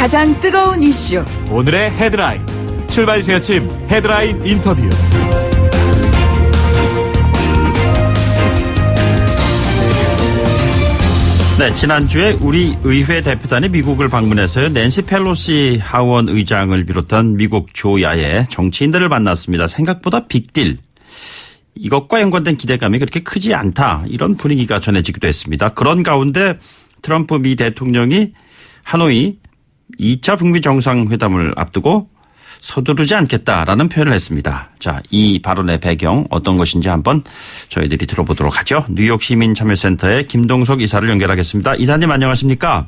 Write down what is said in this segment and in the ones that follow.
가장 뜨거운 이슈 오늘의 헤드라인 출발 새아침 헤드라인 인터뷰. 네, 지난주에 우리 의회 대표단이 미국을 방문해서요. 낸시 펠로시 하원 의장을 비롯한 미국 조야의 정치인들을 만났습니다. 생각보다 빅딜. 이것과 연관된 기대감이 그렇게 크지 않다. 이런 분위기가 전해지기도 했습니다. 그런 가운데 트럼프 미 대통령이 하노이 2차 북미 정상회담을 앞두고 서두르지 않겠다라는 표현을 했습니다. 자, 이 발언의 배경 어떤 것인지 한번 저희들이 들어보도록 하죠. 뉴욕 시민참여센터의 김동석 이사를 연결하겠습니다. 이사님 안녕하십니까?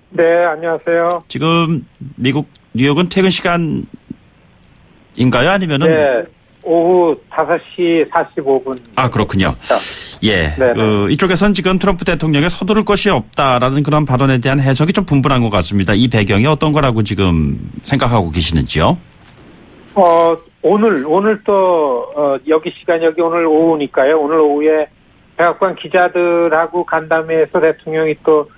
네, 안녕하세요. 지금 미국 뉴욕은 퇴근 시간인가요? 아니면은? 네, 오후 5시 45분. 아, 그렇군요. 예. 이쪽에서는 지금 트럼프 대통령이 서두를 것이 없다라는 그런 발언에 대한 해석이 좀 분분한 것 같습니다. 이 배경이 어떤 거라고 지금 생각하고 계시는지요? 오늘 또, 여기 시간 여기 오늘 오후니까요. 오늘 오후에 백악관 기자들하고 간담회에서 대통령이 또,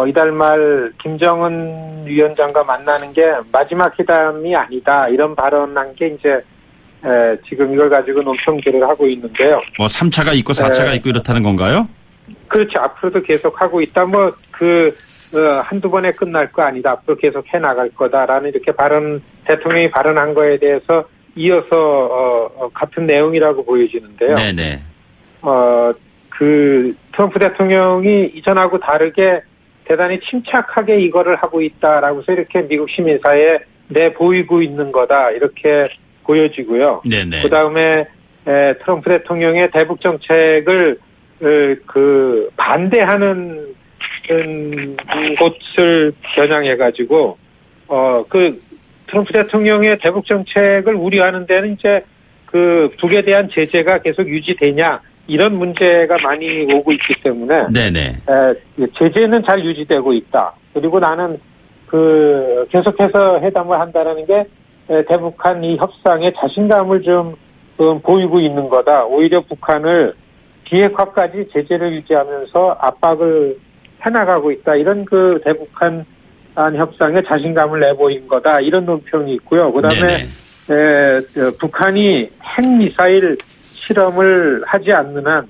이달 말 김정은 위원장과 만나는 게 마지막 회담이 아니다. 이런 발언한 게 이제 지금 이걸 가지고 논평들을 하고 있는데요. 뭐 3차가 있고 4차가 있고 이렇다는 건가요? 그렇죠. 앞으로도 계속 하고 있다. 한두 번에 끝날 거 아니다. 앞으로 계속 해 나갈 거다라는 이렇게 대통령이 발언한 거에 대해서 이어서 같은 내용이라고 보여지는데요. 네네. 트럼프 대통령이 이전하고 다르게 대단히 침착하게 이거를 하고 있다라고서 이렇게 미국 시민사회에 내보이고 있는 거다. 이렇게 보여지고요. 네네. 그다음에 트럼프 대통령의 대북 정책을 반대하는 곳을 겨냥해가지고 트럼프 대통령의 대북 정책을 우려하는 데는 이제 북에 대한 제재가 계속 유지되냐 이런 문제가 많이 오고 있기 때문에 네네. 제재는 잘 유지되고 있다. 그리고 나는 계속해서 회담을 한다라는 게 대북한 이 협상에 자신감을 좀 보이고 있는 거다. 오히려 북한을 비핵화까지 제재를 유지하면서 압박을 해나가고 있다. 이런 대북한 협상에 자신감을 내보인 거다. 이런 논평이 있고요. 그다음에 북한이 핵미사일 실험을 하지 않는 한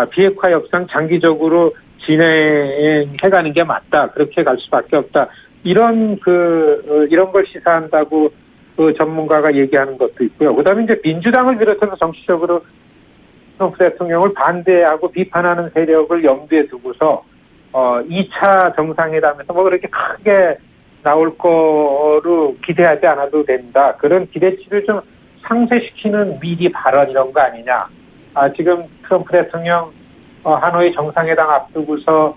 비핵화 협상 장기적으로 진행해가는 게 맞다. 그렇게 갈 수밖에 없다. 이런 걸 시사한다고 전문가가 얘기하는 것도 있고요. 그다음에 이제 민주당을 비롯해서 정치적으로 트럼프 대통령을 반대하고 비판하는 세력을 염두에 두고서 2차 정상회담에서 그렇게 크게 나올 거로 기대하지 않아도 된다. 그런 기대치를 좀 상쇄시키는 미리 발언 이런 거 아니냐. 지금 트럼프 대통령 하노이 정상회담 앞두고서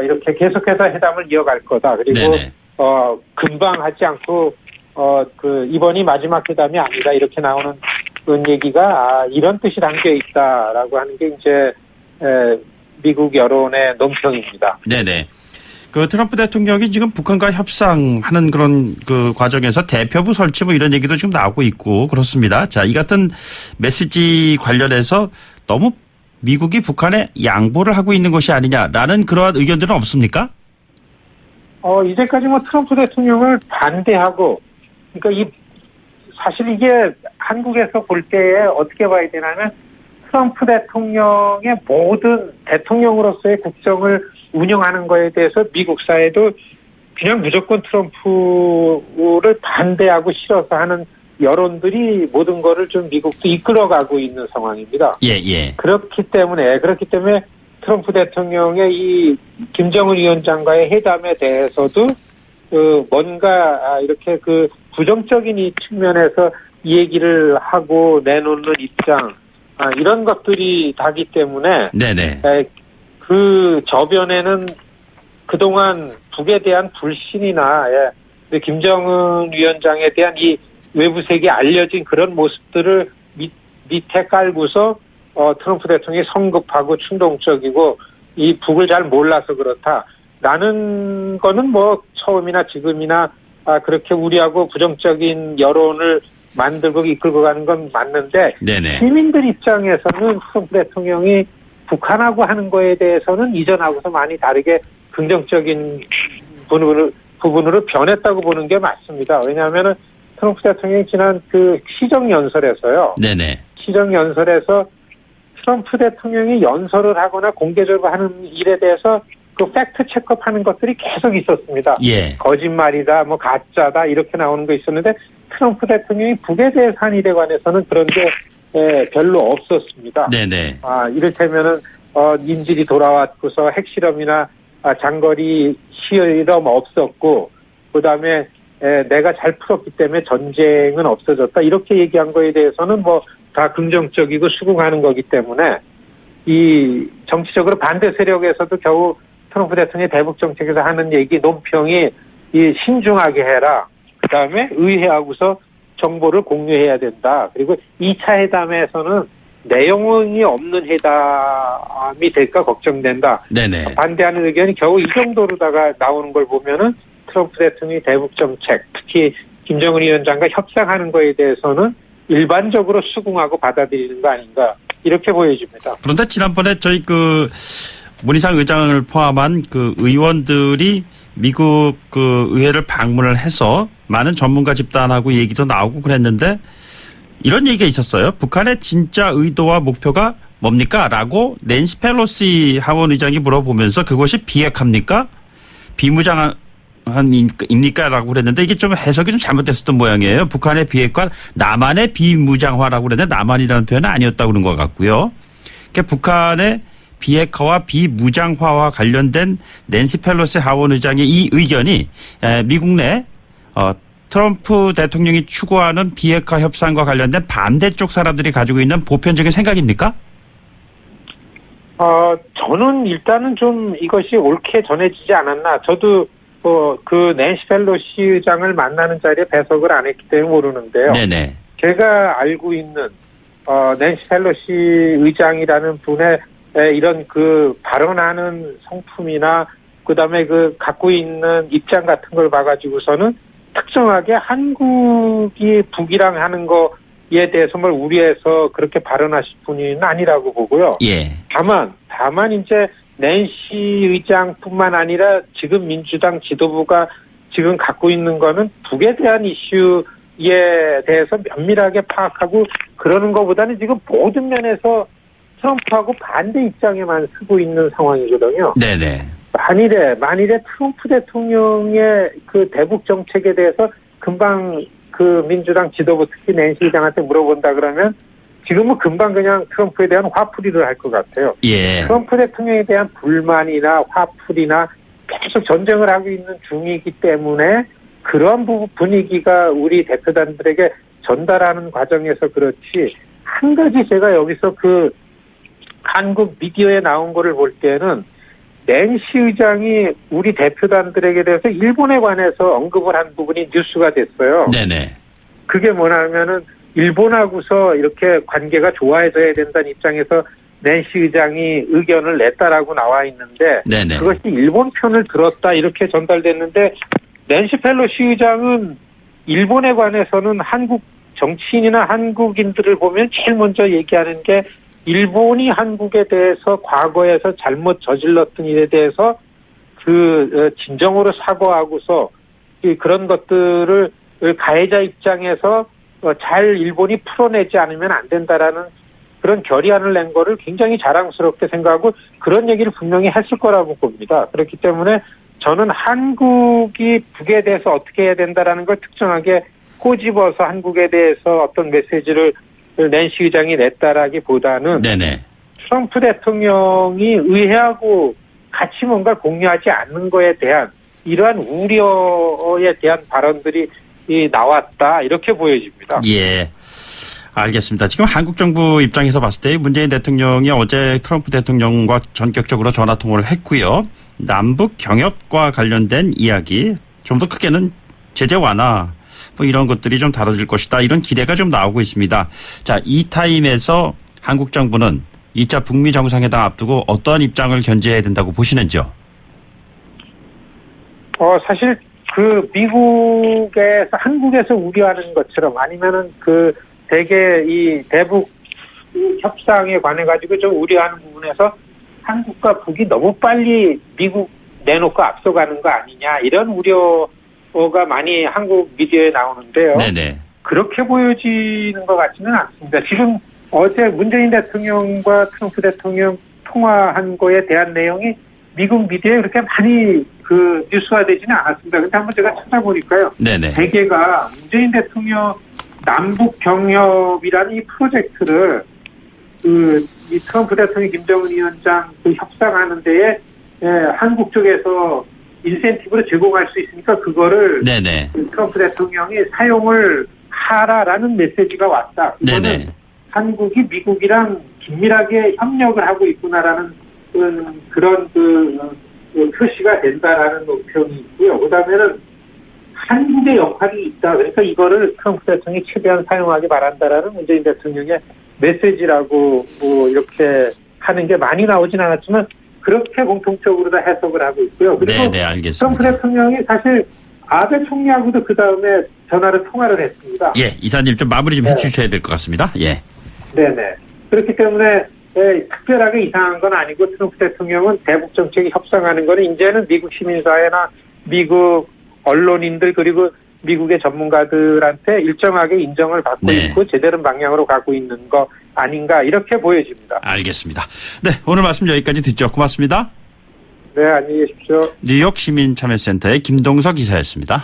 이렇게 계속해서 회담을 이어갈 거다. 그리고 금방 하지 않고 이번이 마지막 회담이 아니다. 이렇게 나오는 얘기가 이런 뜻이 담겨 있다라고 하는 게 이제 미국 여론의 논평입니다. 네네. 트럼프 대통령이 지금 북한과 협상하는 그런 과정에서 대표부 설치 이런 얘기도 지금 나오고 있고 그렇습니다. 자, 이 같은 메시지 관련해서 너무 미국이 북한에 양보를 하고 있는 것이 아니냐라는 그러한 의견들은 없습니까? 이제까지 트럼프 대통령을 반대하고, 그러니까 사실 이게 한국에서 볼 때에 어떻게 봐야 되냐면 트럼프 대통령의 모든 대통령으로서의 국정을 운영하는 거에 대해서 미국 사회도 그냥 무조건 트럼프를 반대하고 싫어서 하는 여론들이 모든 거를 좀 미국도 이끌어가고 있는 상황입니다. 예. 그렇기 때문에 트럼프 대통령의 이 김정은 위원장과의 회담에 대해서도 뭔가 이렇게 부정적인 이 측면에서 이 얘기를 하고 내놓는 입장 이런 것들이 다기 때문에 네네. 저변에는 그동안 북에 대한 불신이나 김정은 위원장에 대한 이 외부 세계에 알려진 그런 모습들을 밑에 깔고서 트럼프 대통령이 성급하고 충동적이고 이 북을 잘 몰라서 그렇다라는 거는 처음이나 지금이나 그렇게 우리하고 부정적인 여론을 만들고 이끌고 가는 건 맞는데 네네. 시민들 입장에서는 트럼프 대통령이 북한하고 하는 거에 대해서는 이전하고서 많이 다르게 긍정적인 부분으로 변했다고 보는 게 맞습니다. 왜냐하면은 트럼프 대통령이 지난 그 시정연설에서요. 네네. 시정연설에서 트럼프 대통령이 연설을 하거나 공개적으로 하는 일에 대해서 그 팩트 체크하는 것들이 계속 있었습니다. 예. 거짓말이다, 뭐 가짜다 이렇게 나오는 거 있었는데 트럼프 대통령이 북에 대해서 한 일에 관해서는 그런 게 별로 없었습니다. 네네. 이를테면은 인질이 돌아왔고서 핵실험이나 장거리 실험 없었고 그다음에 내가 잘 풀었기 때문에 전쟁은 없어졌다 이렇게 얘기한 거에 대해서는 뭐 다 긍정적이고 수긍하는 거기 때문에 이 정치적으로 반대 세력에서도 겨우 트럼프 대통령이 대북 정책에서 하는 얘기 논평이 이 신중하게 해라. 그다음에 의회하고서 정보를 공유해야 된다. 그리고 2차 회담에서는 내용이 없는 회담이 될까 걱정된다. 네네. 반대하는 의견이 겨우 이 정도로다가 나오는 걸 보면은 트럼프 대통령이 대북 정책, 특히 김정은 위원장과 협상하는 거에 대해서는 일반적으로 수긍하고 받아들이는 거 아닌가 이렇게 보여집니다. 그런데 지난번에 저희 문희상 의장을 포함한 그 의원들이 미국 그 의회를 방문을 해서 많은 전문가 집단하고 얘기도 나오고 그랬는데 이런 얘기가 있었어요. 북한의 진짜 의도와 목표가 뭡니까? 라고 낸시 펠로시 하원 의장이 물어보면서 그것이 비핵화입니까? 비무장입니까? 라고 그랬는데 이게 좀 해석이 좀 잘못됐었던 모양이에요. 북한의 비핵화, 남한의 비무장화라고 그랬는데 남한이라는 표현은 아니었다고 그런 것 같고요. 그러니까 북한의 비핵화와 비무장화와 관련된 낸시 펠로시 하원 의장의 이 의견이 미국 내 트럼프 대통령이 추구하는 비핵화 협상과 관련된 반대쪽 사람들이 가지고 있는 보편적인 생각입니까? 저는 일단은 좀 이것이 옳게 전해지지 않았나. 저도 그 낸시 펠로시 의장을 만나는 자리에 배석을 안 했기 때문에 모르는데요. 네네. 제가 알고 있는 낸시 펠로시 의장이라는 분의 이런 그 발언하는 성품이나 그다음에 그 갖고 있는 입장 같은 걸 봐가지고서는 특정하게 한국이 북이랑 하는 거에 대해서 뭘 우려해서 그렇게 발언하실 분은 아니라고 보고요. 예. 다만 이제 낸시 의장뿐만 아니라 지금 민주당 지도부가 지금 갖고 있는 거는 북에 대한 이슈에 대해서 면밀하게 파악하고 그러는 것보다는 지금 모든 면에서 트럼프하고 반대 입장에만 서고 있는 상황이거든요. 네네. 만일에 트럼프 대통령의 그 대북 정책에 대해서 금방 그 민주당 지도부 특히 낸시 의장한테 물어본다 그러면 지금은 금방 그냥 트럼프에 대한 화풀이를 할 것 같아요. 예. 트럼프 대통령에 대한 불만이나 화풀이나 계속 전쟁을 하고 있는 중이기 때문에 그런 분위기가 우리 대표단들에게 전달하는 과정에서 그렇지 한 가지 제가 여기서 그 한국 미디어에 나온 거를 볼 때는 낸시 의장이 우리 대표단들에게 대해서 일본에 관해서 언급을 한 부분이 뉴스가 됐어요. 네네. 그게 뭐냐면은 일본하고서 이렇게 관계가 좋아져야 된다는 입장에서 낸시 의장이 의견을 냈다라고 나와 있는데 네네. 그것이 일본 편을 들었다 이렇게 전달됐는데 낸시 펠로시 의장은 일본에 관해서는 한국 정치인이나 한국인들을 보면 제일 먼저 얘기하는 게 일본이 한국에 대해서 과거에서 잘못 저질렀던 일에 대해서 그 진정으로 사과하고서 그런 것들을 가해자 입장에서 잘 일본이 풀어내지 않으면 안 된다라는 그런 결의안을 낸 거를 굉장히 자랑스럽게 생각하고 그런 얘기를 분명히 했을 거라고 봅니다. 그렇기 때문에 저는 한국이 북에 대해서 어떻게 해야 된다라는 걸 특정하게 꼬집어서 한국에 대해서 어떤 메시지를 낸시 의장이 냈다라기보다는 네네. 트럼프 대통령이 의회하고 같이 뭔가 공유하지 않는 거에 대한 이러한 우려에 대한 발언들이 나왔다 이렇게 보여집니다. 예. 알겠습니다. 지금 한국 정부 입장에서 봤을 때 문재인 대통령이 어제 트럼프 대통령과 전격적으로 전화 통화를 했고요. 남북 경협과 관련된 이야기 좀 더 크게는 제재 완화 뭐 이런 것들이 좀 다뤄질 것이다. 이런 기대가 좀 나오고 있습니다. 자, 이 타임에서 한국 정부는 2차 북미 정상회담 앞두고 어떠한 입장을 견지해야 된다고 보시는지요? 사실 그 미국에서 한국에서 우려하는 것처럼 아니면은 그 대개 이 대북 협상에 관해 가지고 좀 우려하는 부분에서 한국과 북이 너무 빨리 미국 내놓고 앞서가는 거 아니냐 이런 우려 거가 많이 한국 미디어에 나오는데요. 네네. 그렇게 보여지는 것 같지는 않습니다. 지금 어제 문재인 대통령과 트럼프 대통령 통화한 거에 대한 내용이 미국 미디어에 그렇게 많이 그 뉴스화되지는 않았습니다. 근데 한번 제가 찾아보니까요. 네네. 대개가 문재인 대통령 남북 경협이라는 이 프로젝트를 이 트럼프 대통령 김정은 위원장 그 협상하는 데에 한국 쪽에서 인센티브를 제공할 수 있으니까 그거를 네네. 트럼프 대통령이 사용을 하라라는 메시지가 왔다. 이거는 네네. 한국이 미국이랑 긴밀하게 협력을 하고 있구나라는 그런 표시가 된다라는 논평이 있고요. 그다음에는 한국의 역할이 있다. 그러니까 이거를 트럼프 대통령이 최대한 사용하기 바란다라는 문재인 대통령의 메시지라고 이렇게 하는 게 많이 나오진 않았지만 그렇게 공통적으로 다 해석을 하고 있고요. 그리고 네네, 알겠습니다. 트럼프 대통령이 사실 아베 총리하고도 그 다음에 전화를 통화를 했습니다. 예, 이사님 좀 마무리 좀 해주셔야 될 것 같습니다. 예. 네네. 그렇기 때문에 특별하게 이상한 건 아니고 트럼프 대통령은 대북 정책이 협상하는 거는 이제는 미국 시민사회나 미국 언론인들 그리고 미국의 전문가들한테 일정하게 인정을 받고 네. 있고 제대로 방향으로 가고 있는 거 아닌가 이렇게 보여집니다. 알겠습니다. 네, 오늘 말씀 여기까지 듣죠. 고맙습니다. 네, 안녕히 계십시오. 뉴욕 시민참여센터의 김동석 이사였습니다.